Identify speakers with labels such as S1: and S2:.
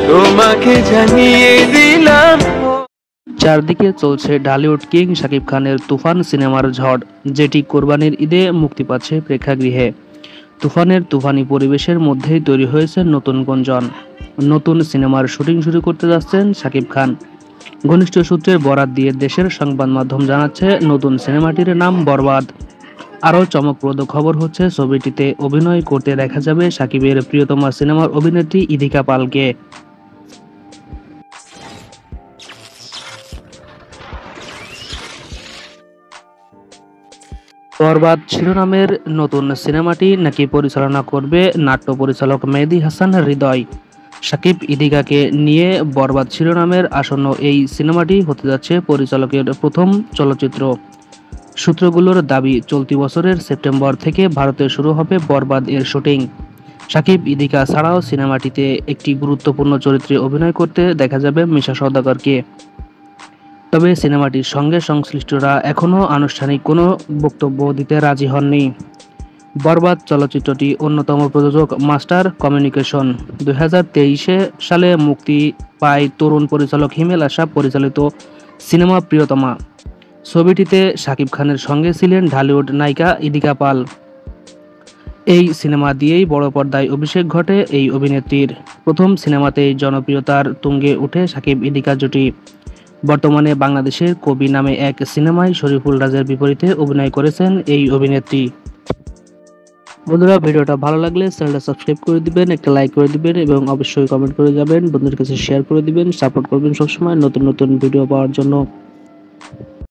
S1: তোমাকে জানিয়ে দিলাম।
S2: চারদিকে চলছে ঢালিউড কিং শাকিব খানের তুফান সিনেমার ঝড়, যেটি কোরবানির ঈদে মুক্তি পাচ্ছে প্রেক্ষাগৃহে। তুফানের তুফানি পরিবেশের মধ্যেই তৈরি হয়েছে নতুন গুঞ্জন। নতুন সিনেমার শুটিং শুরু করতে যাচ্ছেন শাকিব খান। ঘনিষ্ঠ সূত্রের বরাত দিয়ে দেশের সংবাদ মাধ্যম জানাচ্ছে, নতুন সিনেমাটির নাম বরবাদ। আরও চমকপ্রদ খবর হচ্ছে, ছবিটিতে অভিনয় করতে দেখা যাবে শাকিবের প্রিয়তমা সিনেমার অভিনেত্রী ইদিকা পালকে। বরবাদ শিরোনামের নতুন সিনেমাটি নাকি পরিচালনা করবে নাট্য পরিচালক মেহেদী হাসান হৃদয়। শাকিব ইদিকাকে নিয়ে বরবাদ শিরোনামের আসন্ন এই সিনেমাটি হতে যাচ্ছে পরিচালকের প্রথম চলচ্চিত্র। সূত্রগুলোর দাবি, চলতি বছরের সেপ্টেম্বর থেকে ভারতে শুরু হবে বরবাদ এর শুটিং। শাকিব ইদিকা ছাড়াও সিনেমাটিতে একটি গুরুত্বপূর্ণ চরিত্রে অভিনয় করতে দেখা যাবে মিশা সওদাগরকে। তবে সিনেমাটির সঙ্গে সংশ্লিষ্টরা এখনও আনুষ্ঠানিক কোনো বক্তব্য দিতে রাজি হননি। বরবাদ চলচ্চিত্রটি অন্যতম প্রযোজক মাস্টার কমিউনিকেশন। 2023 সালে মুক্তি পায় তরুণ পরিচালক হিমেল আশা পরিচালিত সিনেমা প্রিয়তমা। ছবিটিতে শাকিব খানের সঙ্গে ছিলেন ঢালিউড নায়িকা ইদিকা পাল। এই সিনেমা দিয়েই বড় পর্দায় অভিষেক ঘটে এই অভিনেত্রীর। প্রথম সিনেমাতেই জনপ্রিয়তার তুঙ্গে ওঠে শাকিব ইদিকা জুটি। বর্তমানে বাংলাদেশের কবি নামে এক সিনেমায় শরীফুল রাজের বিপরীতে অভিনয় করেছেন এই অভিনেত্রী। বন্ধুরা, ভিডিওটা ভালো লাগলে চ্যানেলটা সাবস্ক্রাইব করে দিবেন, একটা লাইক করে দিবেন এবং অবশ্যই কমেন্ট করে যাবেন, বন্ধুদের কাছে শেয়ার করে দিবেন, সাপোর্ট করবেন সবসময় নতুন নতুন ভিডিও পাওয়ার জন্য।